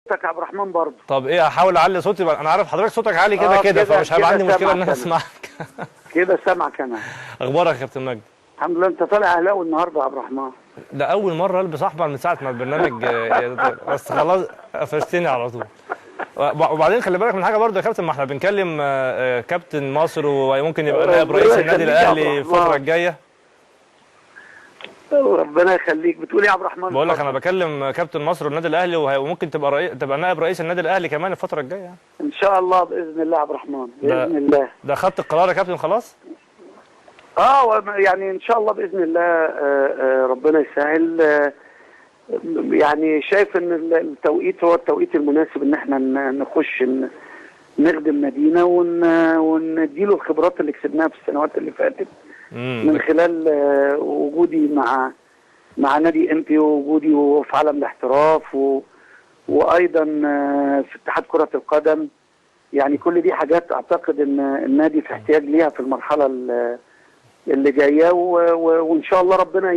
صوتك يا عبد الرحمن برضه. طب ايه، هحاول اعلي صوتي بقى. انا عارف حضرتك صوتك عالي كده كده، فمش هيبقى عندي مشكله ان انا اسمعك. كده سامعك انا. اخبارك يا كابتن مجدي؟ الحمد لله. انت طالع اهلاوي النهارده يا عبد الرحمن؟ ده اول مره البس احمر من ساعه ما البرنامج بس خلاص قفشتني على طول. وبعدين خلي بالك من حاجه برضه يا كابتن، ما احنا بنكلم كابتن مصر وممكن يبقى نائب رئيس النادي الاهلي الفتره الجايه. ربنا يخليك. بتقول ايه يا عبد الرحمن؟ بقول لك انا بكلم كابتن مصر والنادي الاهلي، وممكن تبقى نائب رئيس النادي الاهلي كمان الفتره الجايه يعني. ان شاء الله باذن الله يا عبد الرحمن، باذن الله. ده خدت القرار يا كابتن خلاص؟ يعني ان شاء الله باذن الله. ربنا يسهل. يعني شايف ان التوقيت هو التوقيت المناسب ان احنا نخش نخدم نادينا ونديله الخبرات اللي كسبناها في السنوات اللي فاتت من خلال وجودي مع نادي امبي، ووجودي في عالم الاحتراف وايضا في اتحاد كرة القدم. يعني كل دي حاجات اعتقد ان النادي في احتياج ليها في المرحلة اللي جاية، وان شاء الله ربنا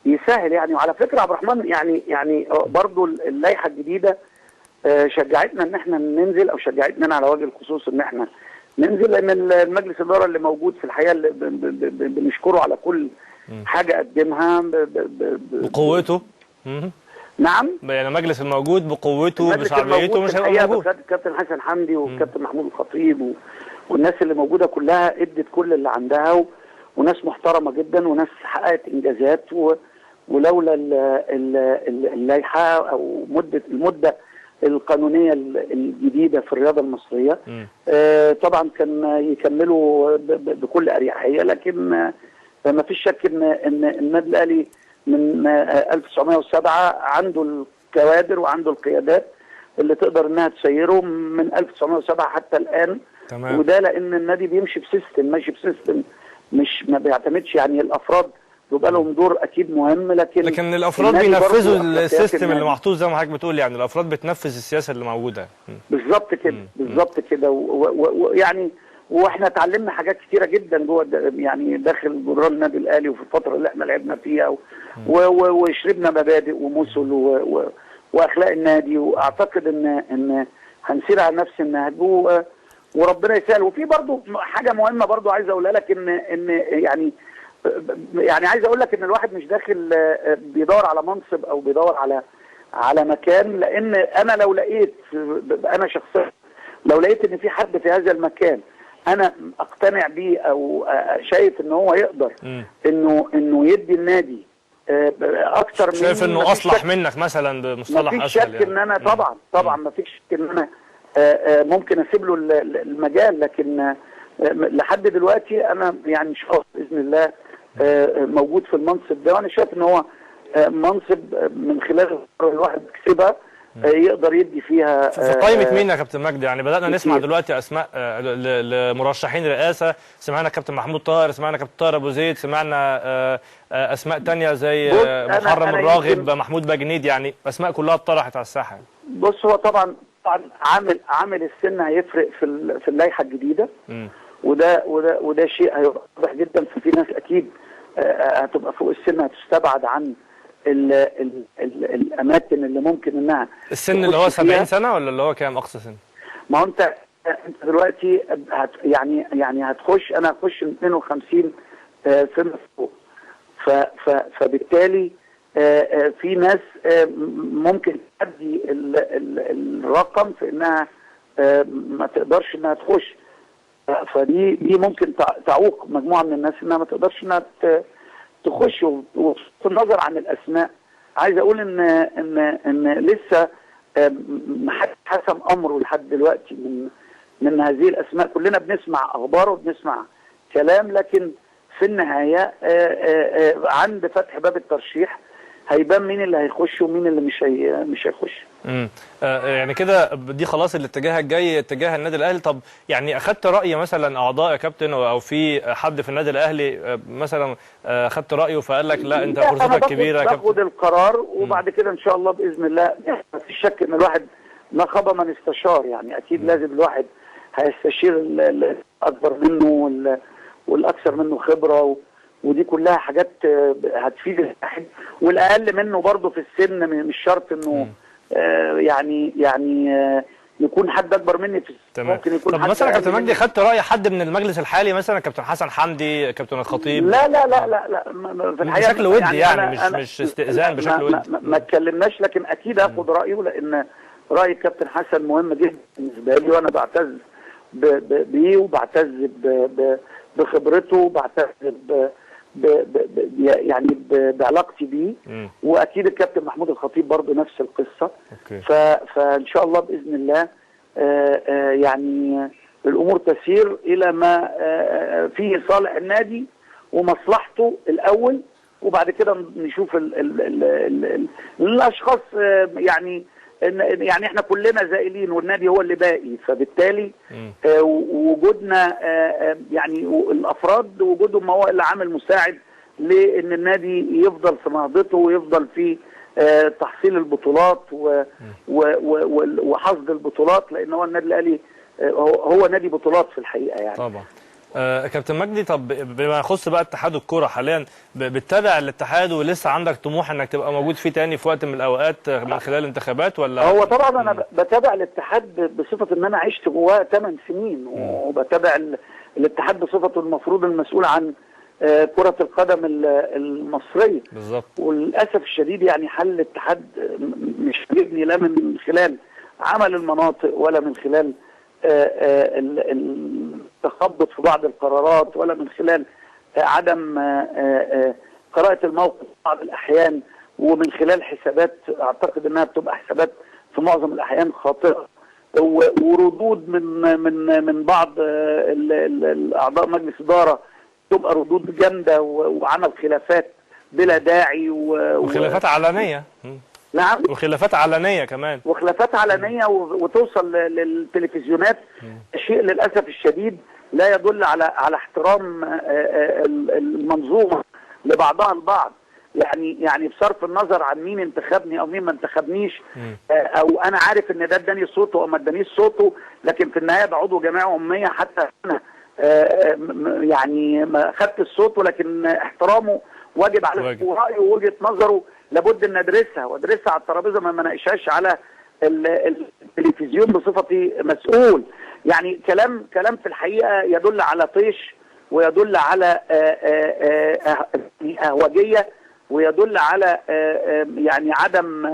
يسهل يعني. وعلى فكرة يا عبد الرحمن، يعني برضو اللائحة الجديدة شجعتنا ان احنا ننزل، او شجعتنا انا على وجه الخصوص ان احنا ننزل، لان المجلس الاداره اللي موجود في الحقيقه اللي بنشكره على كل حاجه قدمها بقوته. نعم، يعني المجلس الموجود بقوته بشعبيته مش هيبقى موجود. الكابتن حسن حمدي والكابتن محمود الخطيب والناس اللي موجوده كلها ادت كل اللي عندها، وناس محترمه جدا وناس حققت انجازات، ولولا اللائحه او المده القانونيه الجديده في الرياضه المصريه طبعا كان يكملوا بكل اريحيه. لكن ما فيش شك ان النادي الاهلي من 1907 عنده الكوادر وعنده القيادات اللي تقدر انها تسيره من 1907 حتى الان. تمام. وده لان النادي بيمشي بسيستم، ماشي بسيستم، مش ما بيعتمدش. يعني الافراد بيبقى لهم دور اكيد مهم، لكن الافراد بينفذوا السيستم اللي محطوط زي ما حضرتك بتقول. يعني الافراد بتنفذ السياسه اللي موجوده. بالظبط كده، بالظبط كده. ويعني واحنا اتعلمنا حاجات كتيره جدا جوه يعني داخل جدران النادي الاهلي وفي الفتره اللي احنا لعبنا فيها، وشربنا مبادئ ومثل واخلاق النادي. واعتقد ان هنسير على نفس النهج وربنا يسهل. وفي برضو حاجه مهمه برضو عايز اقولها لك، ان يعني عايز اقول لك ان الواحد مش داخل بيدور على منصب او بيدور على مكان. لان انا لو لقيت، انا شخصيا لو لقيت ان في حد في هذا المكان انا اقتنع بيه او شايف ان هو يقدر انه يدي النادي اكتر من، شايف انه اصلح منك مثلا بمصطلح اسهل. مفيش شك ان انا طبعا مفيش شك ان انا ممكن اسيب له المجال. لكن لحد دلوقتي انا يعني ان شاء الله باذن الله موجود في المنصب ده، وانا شايف ان هو منصب من خلال الواحد بيكسبها يقدر يدي فيها. في قائمه مين يا كابتن مجدي؟ يعني بدانا نسمع دلوقتي اسماء لمرشحين رئاسه. سمعنا كابتن محمود طاهر، سمعنا كابتن طاهر ابو زيد، سمعنا اسماء تانية زي محرم الراغب، محمود باجنيد. يعني اسماء كلها اتطرحت على الساحه. بص، هو طبعا عامل السن هيفرق في اللائحه الجديده. وده شيء هيبقى واضح جدا. ففي ناس اكيد هتبقى فوق السن هتستبعد عن الاماكن اللي ممكن انها السن اللي هو 70 سنه ولا اللي هو كام اقصى سن؟ ما هو انت دلوقتي يعني هتخش، انا هخش 52 سنه فوق. فبالتالي في ناس ممكن تدي الرقم في انها ما تقدرش انها تخش. فدي ممكن تعوق مجموعه من الناس انها ما تقدرش انها تخش. وفي النظر عن الاسماء عايز اقول ان لسه ما حدش حسم امره لحد دلوقتي من هذه الاسماء. كلنا بنسمع اخبار وبنسمع كلام، لكن في النهايه عند فتح باب الترشيح هيبان مين اللي هيخش ومين اللي مش هيخش. يعني كده دي خلاص الاتجاه الجاي اتجاه النادي الاهلي. طب يعني اخدت راي مثلا اعضاء يا كابتن، او في حد في النادي الاهلي مثلا اخدت رايه فقال لك لا انت فرصتك كبيره يا كابتن؟ باخد القرار وبعد كده ان شاء الله باذن الله. ما فيش شك ان الواحد ما خاب من استشار. يعني اكيد لازم الواحد هيستشير الاكبر منه والاكثر منه خبره، ودي كلها حاجات هتفيد الواحد. والاقل منه برضه في السن مش شرط انه يكون حد اكبر مني في ممكن يكون. طب مثلا كابتن مجدي خدت راي حد من المجلس الحالي، مثلا كابتن حسن حمدي، كابتن الخطيب؟ لا لا لا لا لا في الحقيقه بشكل ودي يعني مش استئذان، بشكل ودي. ما اتكلمناش، لكن اكيد هاخد رايه، لان راي الكابتن حسن مهم جدا بالنسبه لي، وانا بعتز بيه وبعتز بخبرته وبعتز يعني بعلاقتي بيه. واكيد الكابتن محمود الخطيب برضه نفس القصه. فان شاء الله باذن الله يعني الامور تسير الى ما فيه صالح النادي ومصلحته الاول، وبعد كده نشوف الاشخاص. يعني احنا كلنا زائلين والنادي هو اللي باقي، فبالتالي وجودنا يعني الافراد وجودهم هو اللي عامل مساعد لان النادي يفضل في نهضته ويفضل في تحصيل البطولات وحصد البطولات، لان هو النادي الاهلي هو نادي بطولات في الحقيقه يعني. طبعا. كابتن مجدي، طب بما يخص بقى اتحاد الكوره حاليا، بتتابع الاتحاد ولسه عندك طموح انك تبقى موجود فيه تاني في وقت من الاوقات من خلال الانتخابات ولا؟ هو طبعا انا بتابع الاتحاد بصفه ان انا عشت جواه 8 سنين، وبتابع الاتحاد بصفته المفروض المسؤول عن كرة القدم المصرية بالظبط. وللأسف الشديد يعني حل الاتحاد مش عاجبني، لا من خلال عمل المناطق ولا من خلال التخبط في بعض القرارات ولا من خلال عدم قراءة الموقف في بعض الأحيان، ومن خلال حسابات أعتقد أنها بتبقى حسابات في معظم الأحيان خاطئة، وردود من بعض الأعضاء مجلس إدارة تبقى ردود جامده وعمل خلافات بلا داعي وخلافات علنيه. نعم، وخلافات علنيه كمان، وخلافات علنيه وتوصل للتلفزيونات. شيء للاسف الشديد لا يدل على احترام المنظومه لبعضها البعض. يعني بصرف النظر عن مين انتخبني او مين ما انتخبنيش، او انا عارف ان ده اداني صوته او ما ادانيش صوته، لكن في النهايه ده عضو جمعيه اميه. حتى انا يعني ما خدت الصوت، ولكن احترامه واجب على رأيه ووجهة نظره لابد ان ندرسها وادرسها على الترابيزه، ما نناقشهاش على التلفزيون بصفتي مسؤول. يعني كلام في الحقيقه يدل على طيش، ويدل على اهوجيه، ويدل على يعني عدم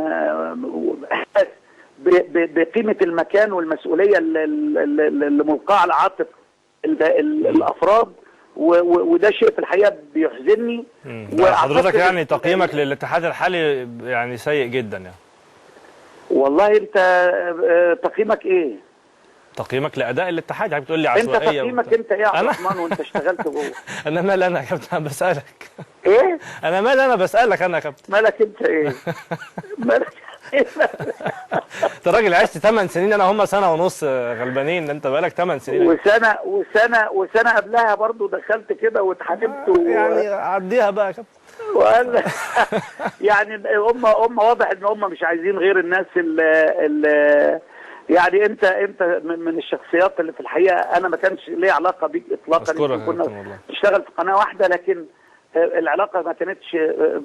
احساس بقيمه المكان والمسؤوليه اللي ملقاه على عاتق الافراد، وده شيء في الحقيقه بيحزنني. وحضرتك يعني تقييمك للاتحاد الحالي يعني سيء جدا يعني؟ والله انت تقييمك ايه؟ تقييمك لاداء الاتحاد؟ يعني بتقول لي عشوائيه. انت تقييمك انت ايه يا عبد الرحمن وانت اشتغلت جوه؟ انا مال انا يا كابتن بسالك. ايه؟ انا مال انا بسالك انا يا كابتن. مالك انت ايه؟ مالك انت راجل عشت 8 سنين، انا هم سنه ونص غلبانين، انت بقالك 8 سنين. وسنه قبلها برضو دخلت كده واتحجبت يعني عديها بقى يا كابتن. وقال يعني هم واضح ان هم مش عايزين غير الناس اللي يعني انت من الشخصيات اللي في الحقيقه انا ما كانش ليه علاقه بيك اطلاقا. كنا بنشتغل في قناه واحده، لكن العلاقه ما كانتش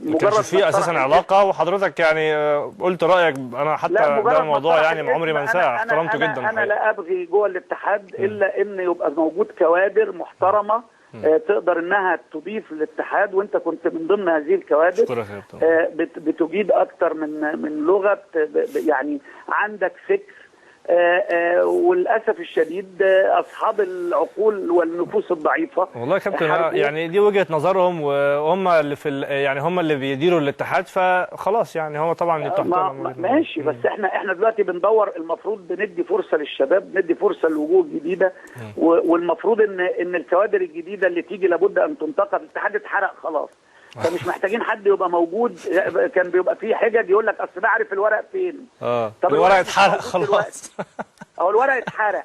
مجرد في اساسا علاقه، وحضرتك يعني قلت رايك. انا حتى ده الموضوع يعني عمري ما انساه، احترمته جدا. انا لا ابغي جوه الاتحاد الا ان يبقى موجود كوادر محترمه تقدر انها تضيف للاتحاد، وانت كنت من ضمن هذه الكوادر. بتجيد اكتر من لغه، يعني عندك فكر. وللاسف الشديد اصحاب العقول والنفوس الضعيفه والله يا كابتن يعني دي وجهه نظرهم، وهم اللي يعني هم اللي بيديروا الاتحاد، فخلاص يعني هو طبعا ماشي. بس احنا دلوقتي بندور، المفروض بندي فرصه للشباب، ندي فرصه لوجوه جديده، والمفروض ان الكوادر الجديده اللي تيجي لابد ان تنتقد. الاتحاد اتحرق خلاص، فمش محتاجين حد يبقى موجود. كان بيبقى فيه حجج يقول لك اصل ده عارف الورق فين. طب الورق اتحرق خلاص. او الورق اتحرق.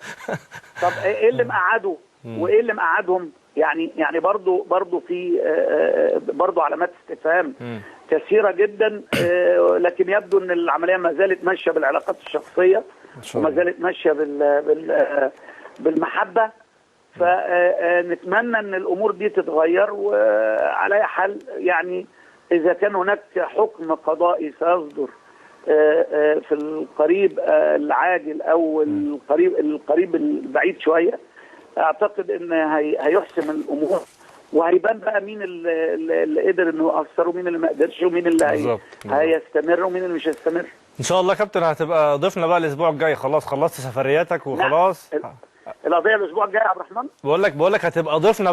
طب ايه اللي مقعده وايه اللي مقعدهم؟ يعني برضو في برضو علامات استفهام كثيره جدا. لكن يبدو ان العمليه ما زالت ماشيه بالعلاقات الشخصيه، وما زالت ماشيه بالمحبه. فنتمنى ان الامور دي تتغير. وعلى اي حال يعني اذا كان هناك حكم قضائي سيصدر في القريب العاجل او القريب البعيد شويه، اعتقد ان هيحسم الامور، وهيبان بقى مين اللي قدر انه يأثر ومين اللي ما قدرش ومين اللي هيستمر ومين اللي مش هيستمر. ان شاء الله يا كابتن هتبقى ضيفنا بقى الاسبوع الجاي، خلاص خلصت سفرياتك وخلاص. القضيه الاسبوع الجاي يا عبد الرحمن. بقول لك هتبقى ضيفنا